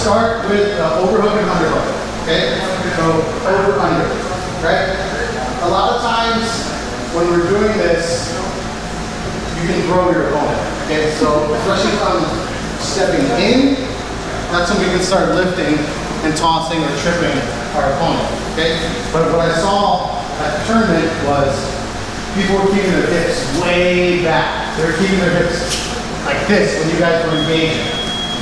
start with overhook and underhook, okay? So over, under, right? A lot of times when we're doing this, you can throw your opponent, okay? So especially if I'm stepping in, that's when we can start lifting and tossing or tripping our opponent, okay? But what I saw at the tournament was people were keeping their hips way back. They were keeping their hips like this when you guys were engaging,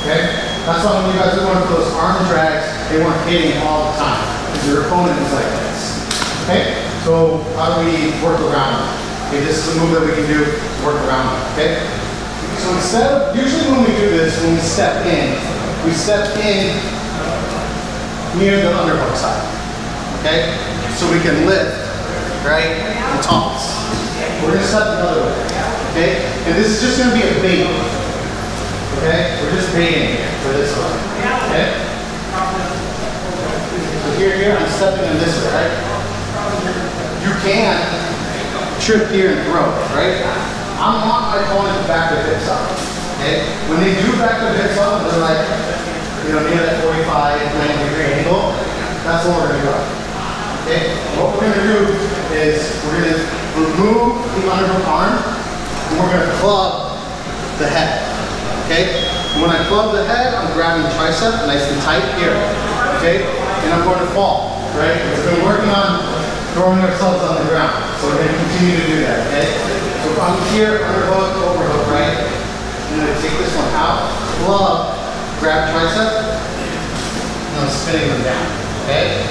okay? That's why when you guys were going for those arm drags, they weren't hitting all the time because your opponent is like this, okay? So how do we work around it? Okay, this is a move that we can do, work around it, okay? So instead of, usually when we do this, when we step in near the underhook side, okay? So we can lift, right, and toss. We're gonna step the other way, okay? And this is just gonna be a bait, okay? We're just baiting here for this one, okay? So here, I'm stepping in this way, right? You can trip here and throw, right? I want my opponent to back their hips up, okay? When they do back their hips up, they're like, you know, near that 45, 90 degree angle, that's what we're gonna go. Okay? What we're gonna do is we're gonna remove the underhook arm and we're gonna club the head. Okay? And when I club the head, I'm grabbing the tricep nice and tight here. Okay? And I'm going to fall. Right? We've been working on throwing ourselves on the ground. So we're gonna continue to do that. Okay? So if I'm here, underhook, overhook, right? I'm gonna take this one out, club, grab tricep, and I'm spinning them down. Okay?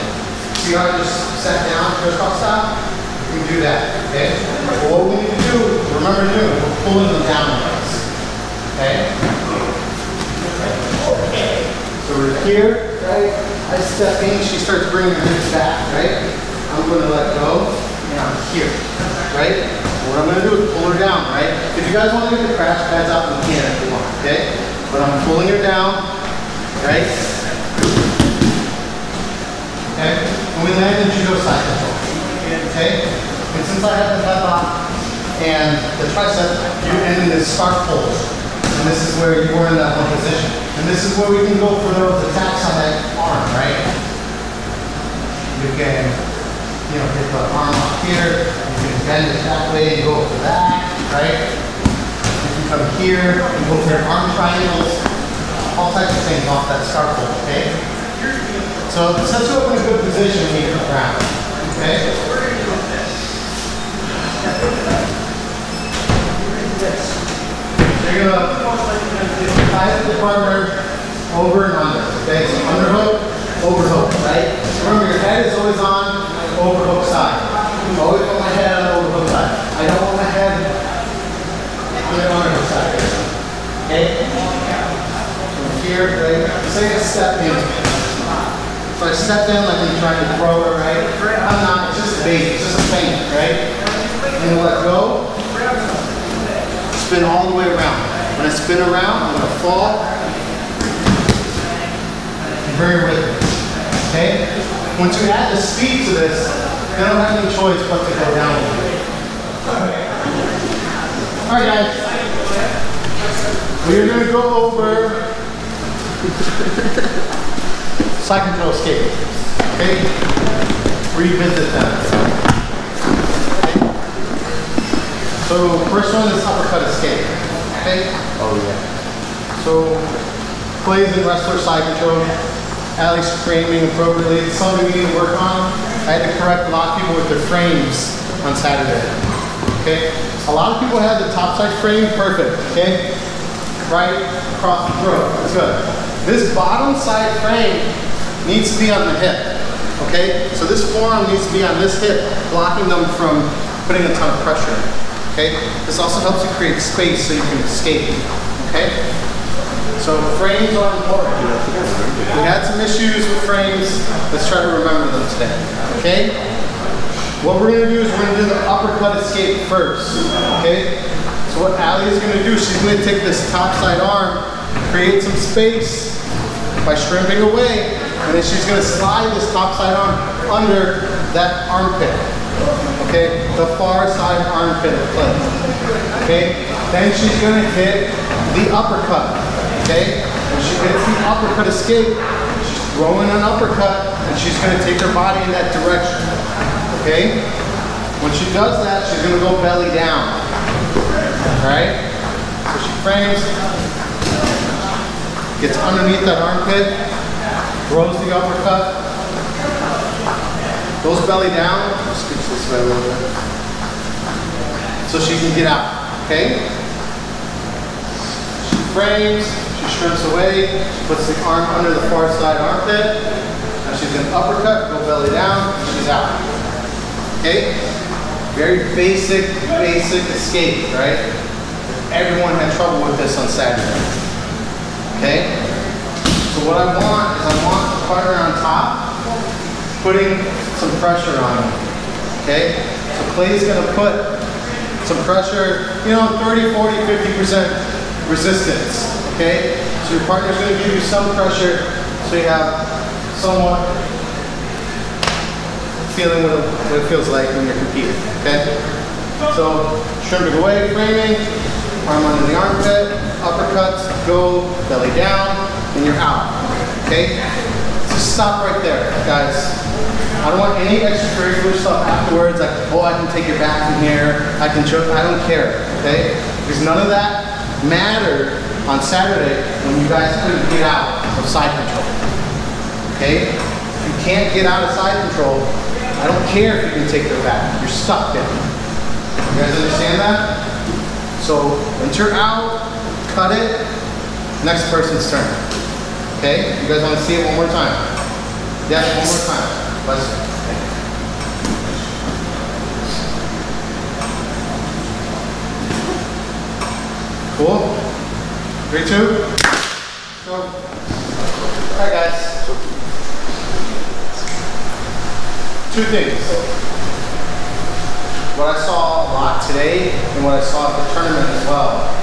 See how I just sat down, crisscross style? You can do that, okay? But what we need to do, remember to do, we're pulling them down like this, okay? So we're here, right? I step in, she starts bringing her hips back, right? I'm going to let go, and I'm here, right? What I'm going to do is pull her down, right? If you guys want to get the crash pads out, you can if you want, okay? But I'm pulling her down, right? Okay? And we land in judo side control. Okay? And since I have the head lock and the tricep, you end in this scarf hold. And this is where you were in that one position. And this is where we can go for those attacks on that arm, right? You can, you know, get the arm up here. You can bend it that way and go for that, right? You can come here and go for your arm triangles. All types of things off that scarf hold, okay? So it sets you up in a good position when you come around, okay? So you're gonna tie the partner over and under, okay? So underhook, overhook, right? Remember your head is always on overhook side. Always want my head on the overhook side. I don't want my head on the underhook side, okay? So here, right? Say a step in. So I step in like I'm trying to throw her, right? I'm not, it's just a bait, it's just a feint, right? And let go, spin all the way around. When I spin around, I'm gonna fall, bring her with me, okay? Once you add the speed to this, you don't have any choice but to go down a little bit. All right, guys. We're gonna go over side control escape, okay? Revisit that. Okay? So first one is uppercut escape, okay? Oh yeah. So plays in wrestler side control. Allie's framing appropriately. It's something we need to work on. I had to correct a lot of people with their frames on Saturday, okay? A lot of people have the top side frame perfect, okay? Right across the throat, that's good. This bottom side frame needs to be on the hip, okay? So this forearm needs to be on this hip, blocking them from putting a ton of pressure, okay? This also helps you create space so you can escape, okay? So frames are important. We had some issues with frames. Let's try to remember them today, okay? What we're gonna do is we're gonna do the uppercut escape first, okay? So what Allie is gonna do, she's gonna take this top side arm, create some space by shrimping away, and then she's going to slide this top side arm under that armpit, okay? The far side armpit of play, okay? Then she's going to hit the uppercut, Okay? When she hits the uppercut escape, she's throwing an uppercut and she's going to take her body in that direction. Okay? When she does that, she's going to go belly down. Alright? So she frames, gets underneath that armpit, throws the uppercut, goes belly down, scooch this way a little bit, so she can get out. Okay? She frames, she shrimps away, she puts the arm under the far side armpit. Now she's going to uppercut, go belly down, and she's out. Okay? Very basic escape, right? Everyone had trouble with this on Saturday. Okay? So what I want is I want the partner on top, putting some pressure on him. Okay? So Clay's going to put some pressure, 30, 40, 50% resistance. Okay? So your partner's going to give you some pressure so you have somewhat feeling what it feels like when you're competing. Okay? So shrimp it away, framing, arm under the armpit, uppercuts, go, belly down, and you're out. Okay? Just stop right there, guys. I don't want any extracurricular stuff afterwards, like, oh, I can take your back from here, I can choke, I don't care, okay? Because none of that mattered on Saturday when you guys couldn't get out of side control, okay? If you can't get out of side control, I don't care if you can take their back, you're stuck there. You guys understand that? So, once you're out, cut it, next person's turn, okay? You guys want to see it one more time? Yes, one more time. Let's cool. 3, 2. Go. Alright guys. 2 things. What I saw a lot today and what I saw at the tournament as well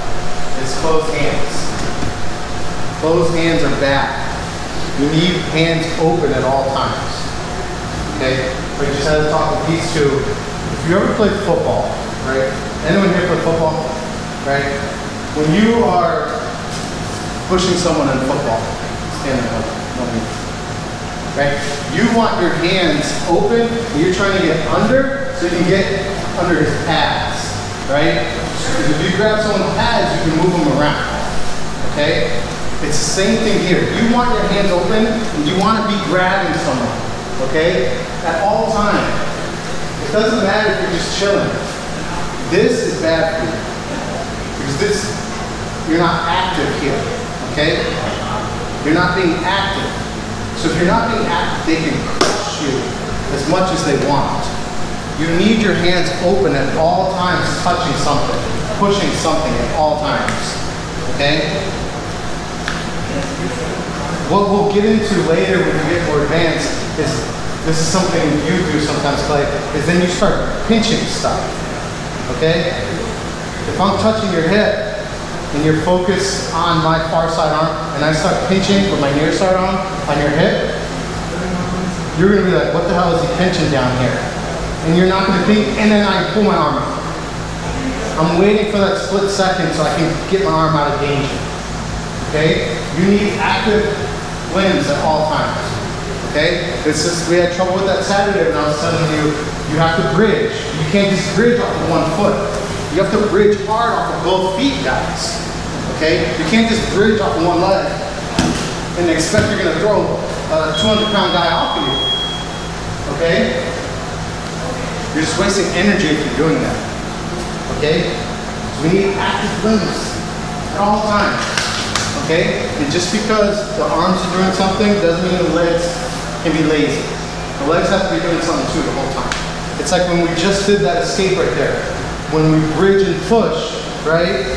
is closed hands. Closed hands are bad. You need hands open at all times. Okay, we just had to talk with these two. If you ever played football, right? Anyone here play football? Right? When you are pushing someone in football, stand up, right? You want your hands open, and you're trying to get under, so you can get under his pads, right? Because if you grab someone's pads, you can move them around, okay? It's the same thing here. You want your hands open, and you want to be grabbing someone. Okay? At all times. It doesn't matter if you're just chilling. This is bad for you. Because you're not active here. Okay? You're not being active. So if you're not being active, they can crush you as much as they want. You need your hands open at all times, touching something, pushing something at all times. Okay? What we'll get into later when we get more advanced is, this is something you do sometimes, Clay, is then you start pinching stuff, okay? If I'm touching your hip and you're focused on my far side arm and I start pinching with my near side arm on your hip, you're gonna be like, what the hell is he pinching down here? And you're not gonna think, and then I pull my arm out. I'm waiting for that split second so I can get my arm out of danger, okay? You need active limbs at all times, okay? We had trouble with that Saturday when I was telling you, you have to bridge. You can't just bridge off of one foot. You have to bridge hard off of both feet, guys, okay? You can't just bridge off of one leg and expect you're gonna throw a 200-pound guy off of you, okay? You're just wasting energy if you're doing that, okay? So we need active limbs at all times. Okay? And just because the arms are doing something doesn't mean the legs can be lazy. The legs have to be doing something too the whole time. It's like when we just did that escape right there. When we bridge and push, right?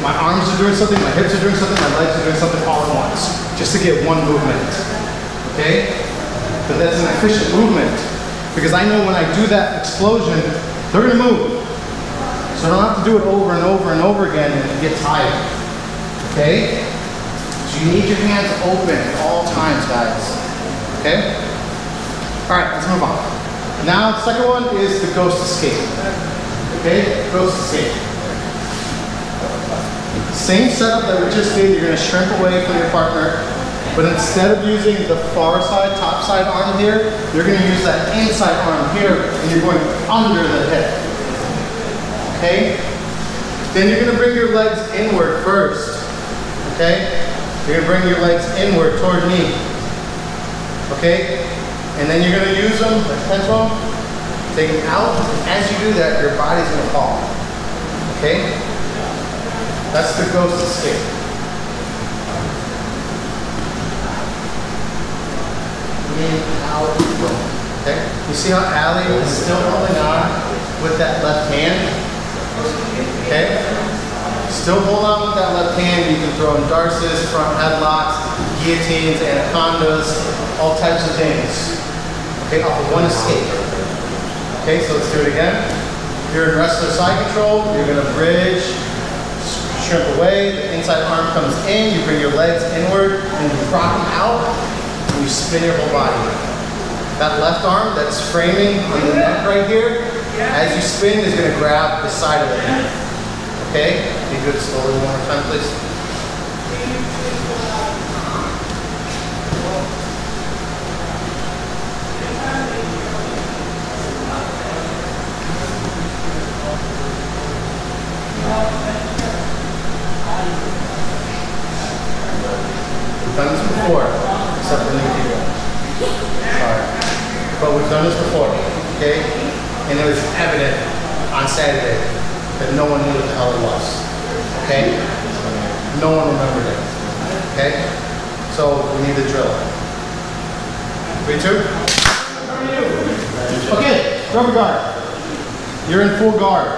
My arms are doing something, my hips are doing something, my legs are doing something all at once. Just to get one movement. Okay? But that's an efficient movement. Because I know when I do that explosion, they're gonna move. So I don't have to do it over and over and over again and get tired. Okay? So you need your hands open at all times, guys. Okay? Alright, let's move on. Now, the second one is the ghost escape. Okay? Ghost escape. Same setup that we just did, you're gonna shrimp away from your partner, but instead of using the far side, top side arm here, you're gonna use that inside arm here, and you're going under the hip, okay? Then you're gonna bring your legs inward first, okay? You're gonna bring your legs inward toward me, okay? And then you're gonna use them, like pendulum, take them out. As you do that, your body's gonna fall, okay? That's the ghost escape. In, out, okay? You see how Allie is still holding on with that left hand? Okay? Still hold on with that left hand. You can throw in darces, front headlocks, guillotines, anacondas, all types of things. Okay, off of one escape. Okay, so let's do it again. If you're in wrestler side control, you're gonna bridge, shrimp away, the inside arm comes in, you bring your legs inward, and you rock them out, and you spin your whole body. That left arm that's framing on the neck right here, as you spin, is gonna grab the side of the head. Okay? Be good slowly one more time, please. We've done this before, except for new people. Sorry. But we've done this before, okay? And it was evident on Saturday that no one knew what the hell it was, okay? No one remembered it, okay? So we need the drill. 3, 2. Okay, rubber guard. You're in full guard.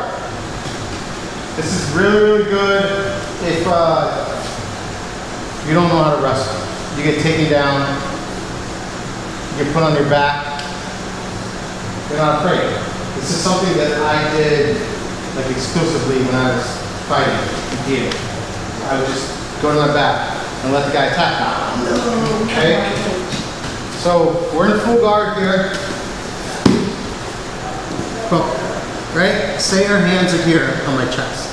This is really, really good if you don't know how to wrestle. You get taken down, you get put on your back, you're not afraid. This is something that I did like exclusively when I was fighting in theater. I would just go to my back and let the guy attack me. Okay? So we're in full guard here. Right? Say our hands are here on my chest.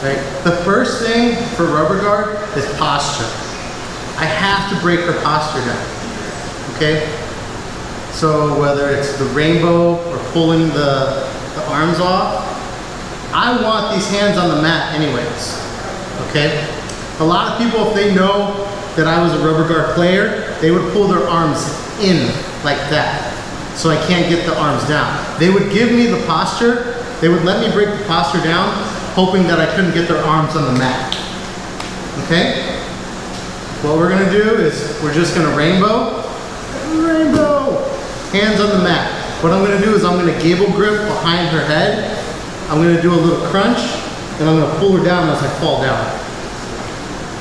Right? The first thing for rubber guard is posture. I have to break her posture down. Okay? So whether it's the rainbow or pulling the arms off, I want these hands on the mat anyways. Okay? A lot of people, if they know that I was a rubber guard player, they would pull their arms in like that. So I can't get the arms down. They would give me the posture, they would let me break the posture down, hoping that I couldn't get their arms on the mat. Okay? What we're gonna do is we're just gonna rainbow, hands on the mat. What I'm gonna do is I'm gonna gable grip behind her head. I'm gonna do a little crunch, and I'm gonna pull her down as I fall down.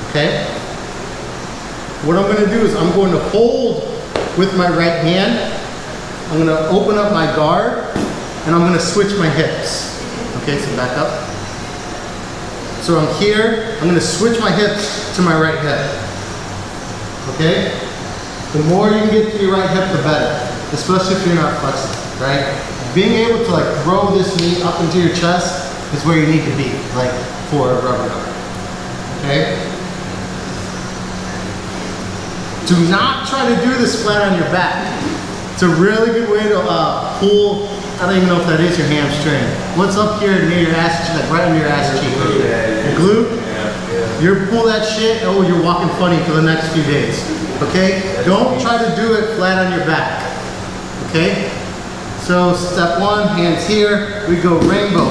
Okay? What I'm gonna do is I'm going to hold with my right hand. I'm gonna open up my guard, and I'm gonna switch my hips. Okay, so back up. So I'm here, I'm gonna switch my hips to my right hip. Okay? The more you can get to your right hip, the better. Especially if you're not flexible, right? Being able to like throw this knee up into your chest is where you need to be, like for a rubber guard. Okay? Do not try to do this flat on your back. It's a really good way to pull, I don't even know if that is your hamstring. What's up here near your ass, like right under your ass cheek? Your glute? Yeah. You pull that shit, oh, you're walking funny for the next few days. Okay? Don't try to do it flat on your back. Okay? So step 1, hands here. We go rainbow,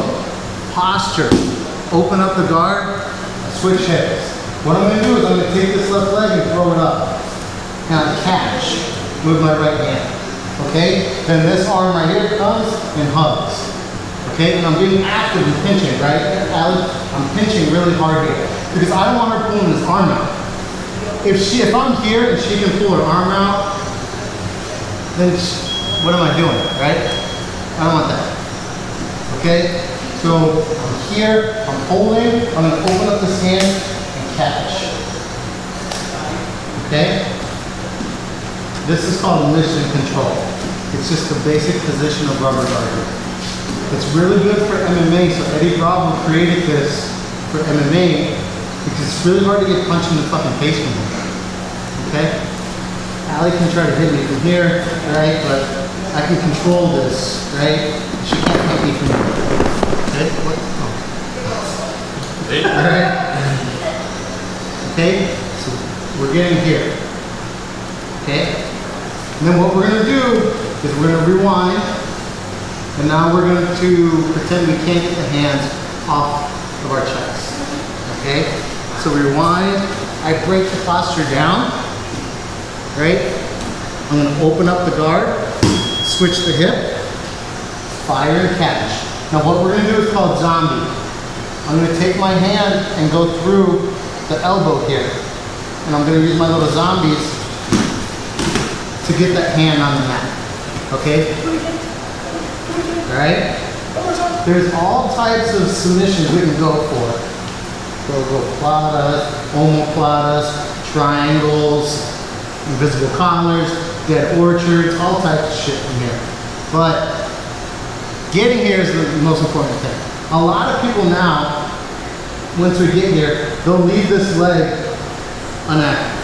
posture, open up the guard, switch hips. What I'm going to do is I'm going to take this left leg and throw it up. Now catch with my right hand. Okay? Then this arm right here comes and hugs. Okay? And I'm being active and pinching, right? Allie, I'm pinching really hard here. Because I don't want her pulling this arm out. If I'm here and she can pull her arm out, then what am I doing, right? I don't want that. Okay? So I'm here, I'm holding, I'm going to open up this hand and catch. Okay? This is called mission control. It's just the basic position of rubber guard. It's really good for MMA, so Eddie Bravo created this for MMA because it's really hard to get punched in the fucking face from here. Okay? Allie can try to hit me from here, right? But I can control this, right? She can't hit me from here. Okay? What? Oh. Hey. Alright? Okay? So we're getting here. Okay? And then what we're going to do is we're going to rewind. And now we're going to pretend we can't get the hands off of our chest. Okay? So rewind. I break the posture down. Right? I'm going to open up the guard, switch the hip, fire and catch. Now what we're going to do is called zombie. I'm going to take my hand and go through the elbow here. And I'm going to use my little zombies to get that hand on the mat. Okay? Alright? There's all types of submissions we can go for. Goplatas, omoplatas, triangles, invisible collars, dead orchards, all types of shit in here. But getting here is the most important thing. A lot of people now, once we get here, they'll leave this leg unactive.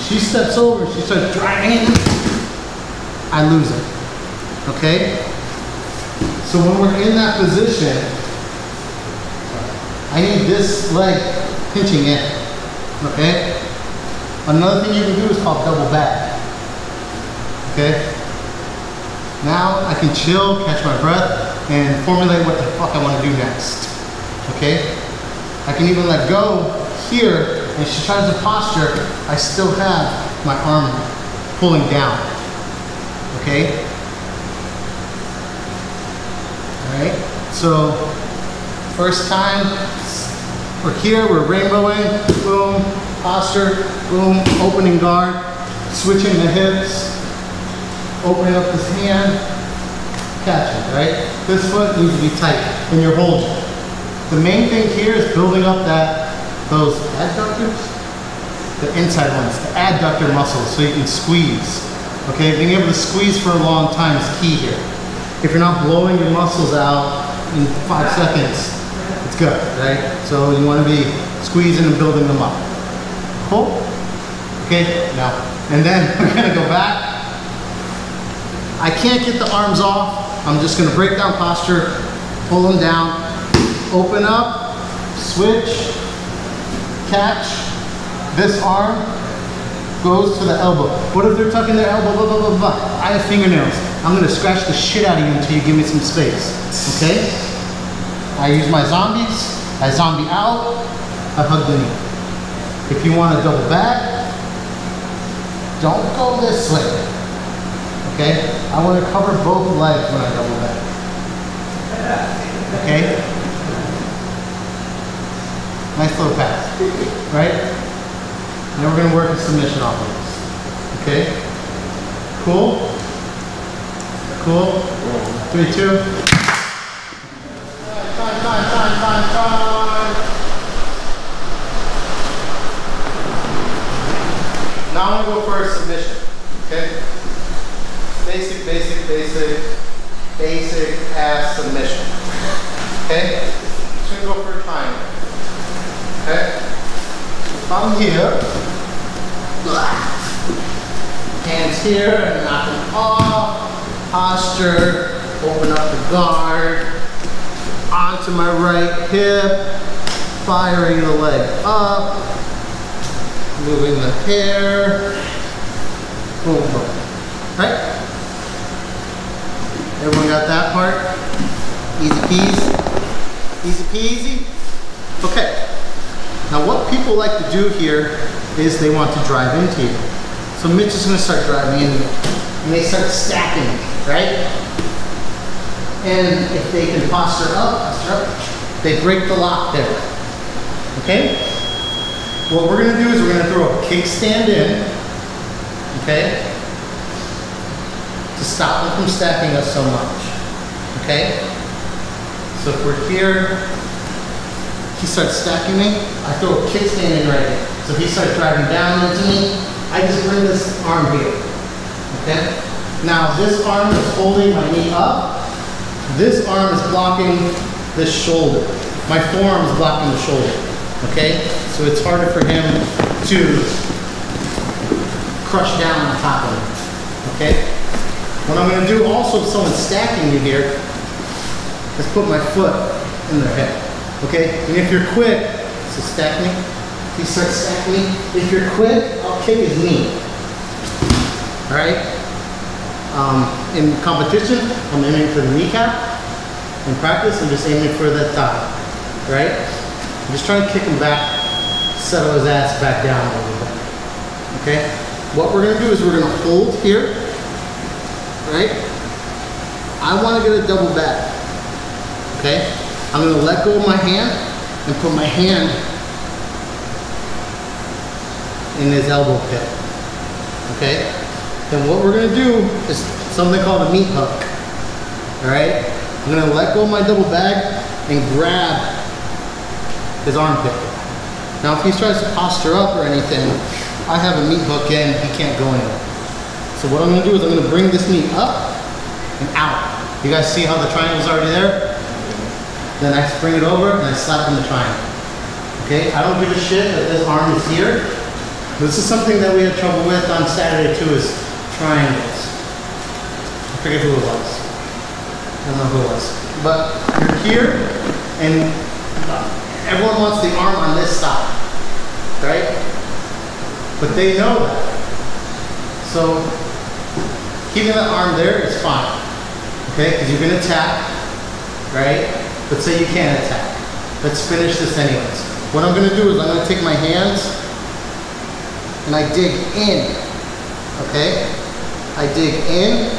She steps over, she starts driving in, I lose it. Okay? So when we're in that position, I need this leg pinching in. Okay? Another thing you can do is called double back. Okay? Now I can chill, catch my breath, and formulate what the fuck I want to do next. Okay? I can even let go here, and she tries to posture, I still have my arm pulling down. Okay? Alright? So, first time, we're here, we're rainbowing, boom, posture, boom, opening guard, switching the hips, opening up this hand, catching, right? This foot needs to be tight, and you're holding. The main thing here is building up those adductors, the inside ones, the adductor muscles, so you can squeeze. Okay, being able to squeeze for a long time is key here. If you're not blowing your muscles out in 5 seconds, it's good, right? So you want to be squeezing and building them up. Cool? Okay, now, and then we're gonna go back. I can't get the arms off. I'm just gonna break down posture, pull them down, open up, switch, catch. This arm goes to the elbow. What if they're tucking their elbow, blah, blah, blah, blah. I have fingernails. I'm gonna scratch the shit out of you until you give me some space, okay? I use my zombies, I zombie out, I hug the knee. If you want to double back, don't go this way, okay? I want to cover both legs when I double back, okay? Nice little pass, right? Now we're going to work a submission off of this, okay? Cool? Cool? 3, 2. Time. Now I'm going to go for a submission, okay? Basic ass submission, okay? Just going to go for a triangle, okay? If I'm here, hands here, and knock them off, posture, open up the guard, onto my right hip, firing the leg up, moving the hair, boom, boom, right? Everyone got that part? Easy peasy? Easy peasy? Okay. Now what people like to do here is they want to drive into you. So Mitch is going to start driving into you. And they start stacking, right? And if they can posture up, they break the lock there. Okay? What we're going to do is we're going to throw a kickstand in, okay, to stop them from stacking us so much, okay? So if we're here, he starts stacking me, I throw a kickstand in right here. So he starts driving down into me, I just bring this arm here, okay? Now this arm is holding my knee up, this arm is blocking this shoulder. My forearm is blocking the shoulder. Okay? So it's harder for him to crush down on top of him. Okay? What I'm gonna do also if someone's stacking you here is put my foot in their head. Okay? And if you're quick, so stack me. If you start stacking me, if you're quick, I'll kick his knee. Alright? In competition, I'm aiming for the kneecap. In practice, I'm just aiming for that thigh. Right? I'm just trying to kick him back, settle his ass back down a little bit. Okay? What we're gonna do is we're gonna hold here. Right? I want to get a double back. Okay? I'm going to let go of my hand and put my hand in his elbow pit. Okay? Then what we're going to do is something called a meat hook. Alright? I'm going to let go of my double bag and grab his armpit. Now if he tries to posture up or anything, I have a meat hook in, he can't go anywhere. So what I'm going to do is I'm going to bring this knee up and out. You guys see how the triangle's already there? Then I bring it over and I slap in the triangle. Okay? I don't give a shit that this arm is here. This is something that we had trouble with on Saturday too, is triangles. I forget who it was. I don't know who it was. But you're here and everyone wants the arm on this side. Right? But they know that. So keeping that arm there is fine, okay? Because you're gonna attack, right? But say you can't attack. Let's finish this anyways. What I'm gonna do is I'm gonna take my hands and I dig in, okay? I dig in,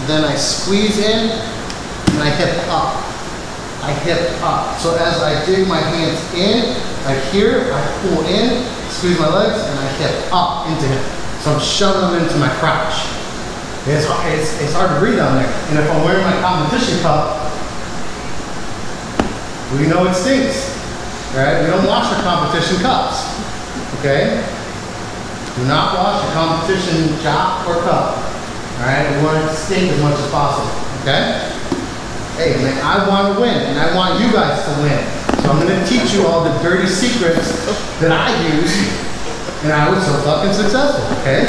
then I squeeze in, and I hip up. I hip up. So as I dig my hands in, right here, I pull in, squeeze my legs, and I hip up into him. So I'm shoving them into my crotch. It's hard to breathe down there. And if I'm wearing my competition cup, we know it stinks, right? We don't wash our competition cups, okay? Do not wash your competition chop or cup, all right? We want it to stink as much as possible, okay? Hey, man, I want to win, and I want you guys to win. So I'm going to teach you all the dirty secrets that I use, and I was so fucking successful, okay?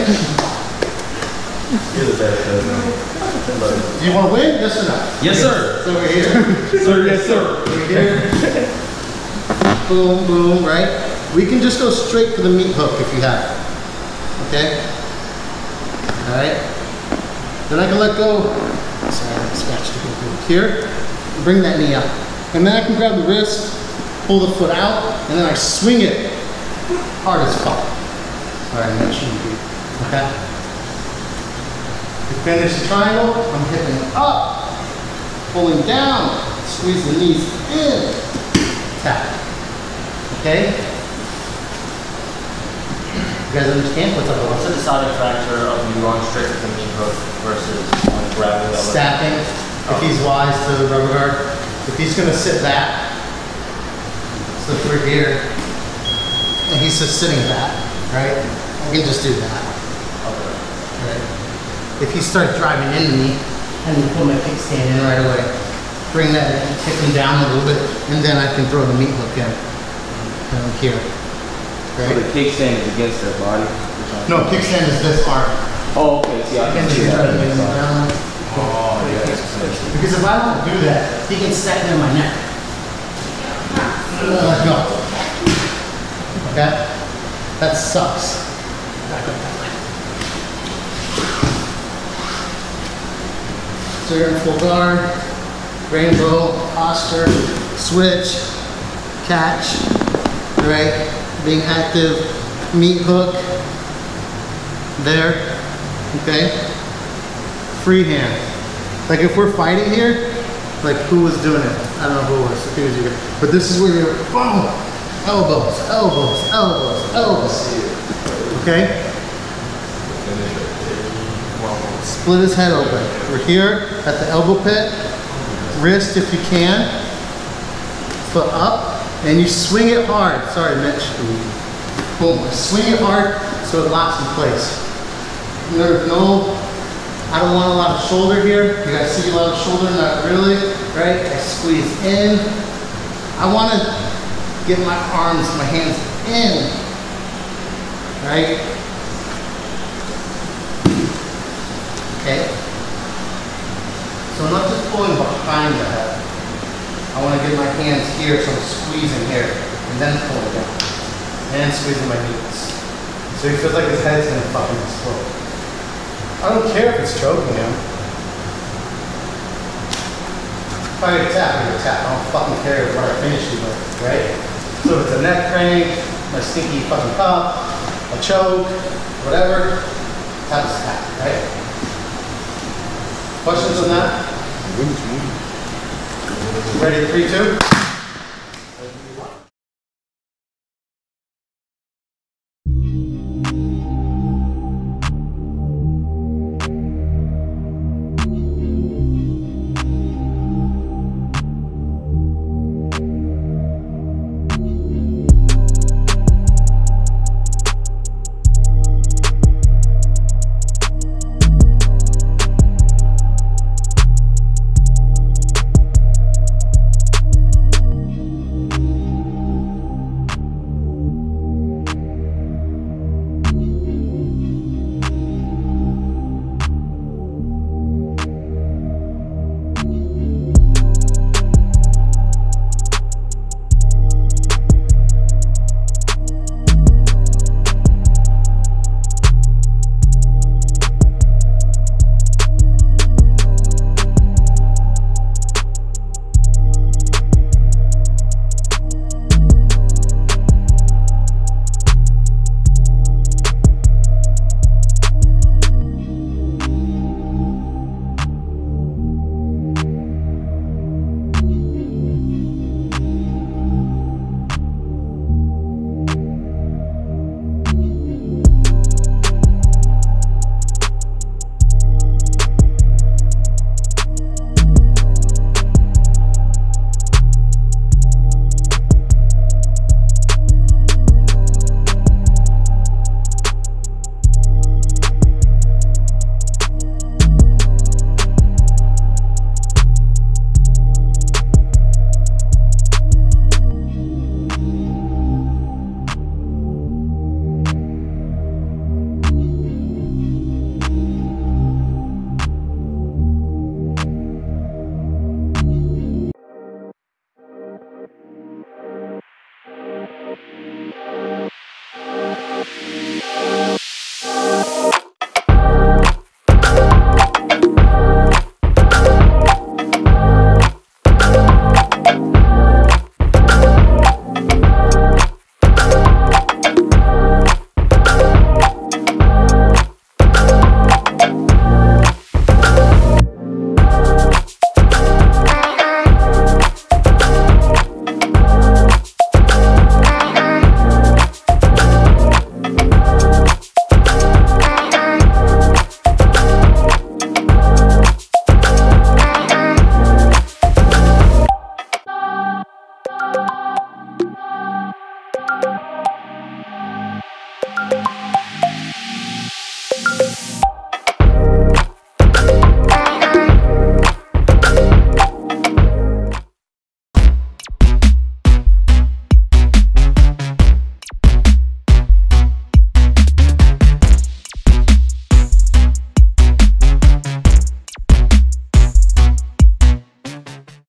You're the best, man. Do you want to win? Yes or no? Yes, sir. So we're here. Sir, yes, sir. We're here. Boom, boom, right? We can just go straight for the meat hook if you have it. Okay? Alright? Then I can let go. Sorry, I scratched it here. Bring that knee up. And then I can grab the wrist, pull the foot out, and then I swing it hard as fuck. Alright, Mitch, okay? To finish the triangle, I'm hipping up, pulling down, squeeze the knees in, tap. Okay? You guys understand what's up? What's the deciding factor of you going straight to the knee hook versus grabbing the other? Staffing, if he's wise to the rubber guard. If he's going to sit back, so if we're here, and he's just sitting back, right? I can just do that. Okay. Right? If he starts driving into me, I can put my kickstand in right away. Bring that in, kick him down a little bit, and then I can throw the meat hook in. Down here. So the kickstand is against their body? No, kickstand is this arm. Oh, okay. See, I can see that. Oh, yeah. Because if I don't do that, he can stack me in my neck. Let go. Okay? That sucks. So you're in full guard, rainbow, posture, switch, catch, right? Being active, meat hook, there, okay? Free hand. Like if we're fighting here, like who was doing it? I don't know who it was, I think it was you. But this is where you're, boom, elbows, elbows, elbows, elbows, okay? Split his head open. We're here at the elbow pit, wrist if you can, foot up, and you swing it hard. Sorry, Mitch. Boom, swing it hard so it locks in place. There's no, I don't want a lot of shoulder here. You guys see a lot of shoulder, not really, right? I squeeze in. I want to get my arms, my hands in, right? Okay? So I'm not just pulling behind the head. I want to get my hands here, so I'm squeezing here, and then pulling down. And squeezing my knees. So he feels like his head's going to fucking explode. I don't care if it's choking him. If I tap, I'm gonna tap. I don't fucking care what I finish you with, right? So if it's a neck crank, my stinky fucking cup, a choke, whatever, tap is tap, right? Questions on that? Ready, 3, 2?